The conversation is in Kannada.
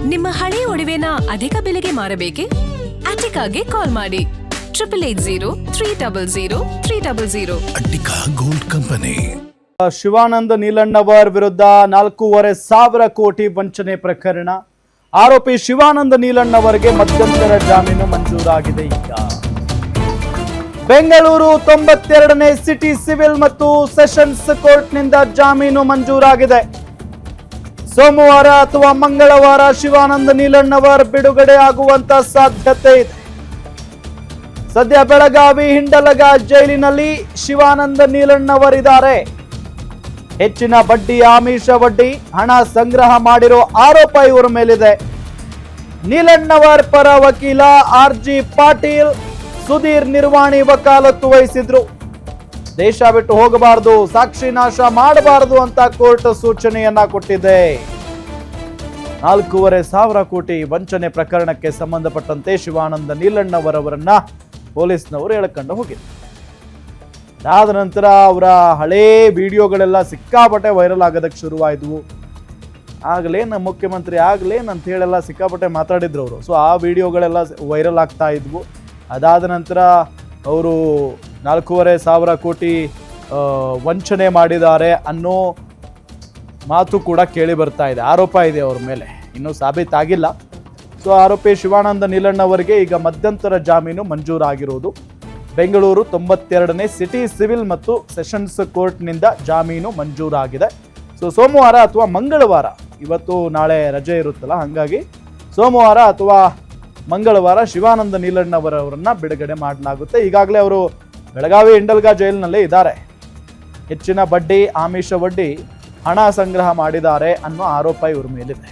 ನಿಮ್ಮ ಹಳೆಯ ಒಡವೆನ ಅಧಿಕ ಬೆಲೆಗೆ ಮಾರಬೇಕೆ? ಅಟಿಕಾಗೆ ಕಾಲ್ ಮಾಡಿ 8880 ಅಟ್ಟಿಕಾ ಗೋಲ್ಡ್ ಕಂಪನಿ. ಶಿವಾನಂದ ನೀಲಣ್ಣವರ್ ವಿರುದ್ಧ 4,500 ಕೋಟಿ ವಂಚನೆ ಪ್ರಕರಣ. ಆರೋಪಿ ಶಿವಾನಂದ ನೀಲಣ್ಣವರಿಗೆ ಮಧ್ಯಂತರ ಜಾಮೀನು ಮಂಜೂರಾಗಿದೆ. ಈಗ ಬೆಂಗಳೂರು 92ನೇ ಸಿಟಿ ಸಿವಿಲ್ ಮತ್ತು ಸೆಷನ್ಸ್ ಕೋರ್ಟ್ನಿಂದ ಜಾಮೀನು ಮಂಜೂರಾಗಿದೆ. ಸೋಮವಾರ ಅಥವಾ ಮಂಗಳವಾರ ಶಿವಾನಂದ ನೀಲಣ್ಣವರ್ ಬಿಡುಗಡೆ ಆಗುವಂತ ಸಾಧ್ಯತೆ ಇದೆ. ಸದ್ಯ ಬೆಳಗಾವಿ ಹಿಂಡಲಗ ಜೈಲಿನಲ್ಲಿ ಶಿವಾನಂದ ನೀಲಣ್ಣವರಿದ್ದಾರೆ. ಹೆಚ್ಚಿನ ಬಡ್ಡಿ, ಆಮಿಷ ಬಡ್ಡಿ, ಹಣ ಸಂಗ್ರಹ ಮಾಡಿರೋ ಆರೋಪ ಇವರ ಮೇಲಿದೆ. ನೀಲಣ್ಣವರ್ ಪರ ವಕೀಲ RG ಪಾಟೀಲ್ ಸುಧೀರ್ ನಿರ್ವಾಣಿ ವಕಾಲತ್ತು ವಹಿಸಿದ್ರು. ದೇಶ ಬಿಟ್ಟು ಹೋಗಬಾರದು, ಸಾಕ್ಷಿ ನಾಶ ಮಾಡಬಾರದು ಅಂತ ಕೋರ್ಟ್ ಸೂಚನೆಯನ್ನ ಕೊಟ್ಟಿದೆ. 4,500 ಕೋಟಿ ವಂಚನೆ ಪ್ರಕರಣಕ್ಕೆ ಸಂಬಂಧಪಟ್ಟಂತೆ ಶಿವಾನಂದ ನೀಲಣ್ಣವರವರನ್ನ ಪೊಲೀಸ್ನವರು ಎಳ್ಕೊಂಡು ಹೋಗಿದ್ರು. ಅದಾದ ನಂತರ ಅವರ ಹಳೇ ವಿಡಿಯೋಗಳೆಲ್ಲ ಸಿಕ್ಕಾಪಟ್ಟೆ ವೈರಲ್ ಆಗೋದಕ್ಕೆ ಶುರುವಾಯಿದ್ವು. ಆಗ್ಲೇನು ಮುಖ್ಯಮಂತ್ರಿ ಆಗ್ಲೇನು ಅಂತ ಹೇಳೆಲ್ಲ ಸಿಕ್ಕಾಪಟ್ಟೆ ಮಾತಾಡಿದ್ರು ಅವರು. ಸೊ ಆ ವಿಡಿಯೋಗಳೆಲ್ಲ ವೈರಲ್ ಆಗ್ತಾ ಇದ್ವು. ಅದಾದ ನಂತರ ಅವರು 4,500 ಕೋಟಿ ವಂಚನೆ ಮಾಡಿದ್ದಾರೆ ಅನ್ನೋ ಮಾತು ಕೂಡ ಕೇಳಿ ಬರ್ತಾ ಇದೆ. ಆರೋಪ ಇದೆ ಅವ್ರ ಮೇಲೆ, ಇನ್ನೂ ಸಾಬೀತಾಗಿಲ್ಲ. ಸೊ ಆರೋಪಿ ಶಿವಾನಂದ ನೀಲಣ್ಣವರಿಗೆ ಈಗ ಮಧ್ಯಂತರ ಜಾಮೀನು ಮಂಜೂರಾಗಿರುವುದು. ಬೆಂಗಳೂರು 92ನೇ ಸಿಟಿ ಸಿವಿಲ್ ಮತ್ತು ಸೆಷನ್ಸ್ ಕೋರ್ಟ್ನಿಂದ ಜಾಮೀನು ಮಂಜೂರಾಗಿದೆ. ಸೊ ಸೋಮವಾರ ಅಥವಾ ಮಂಗಳವಾರ, ಇವತ್ತು ನಾಳೆ ರಜೆ ಇರುತ್ತಲ್ಲ, ಹಾಗಾಗಿ ಸೋಮವಾರ ಅಥವಾ ಮಂಗಳವಾರ ಶಿವಾನಂದ ನೀಲಣ್ಣವರವರನ್ನ ಬಿಡುಗಡೆ ಮಾಡಲಾಗುತ್ತೆ. ಈಗಾಗಲೇ ಅವರು ಬೆಳಗಾವಿ ಹಿಂಡಲ್ಗ ಜೈಲಿನಲ್ಲೇ ಇದ್ದಾರೆ. ಹೆಚ್ಚಿನ ಬಡ್ಡಿ, ಆಮಿಷ ಬಡ್ಡಿ, ಹಣ ಸಂಗ್ರಹ ಮಾಡಿದ್ದಾರೆ ಅನ್ನೋ ಆರೋಪ ಇವ್ರ ಮೇಲಿದೆ.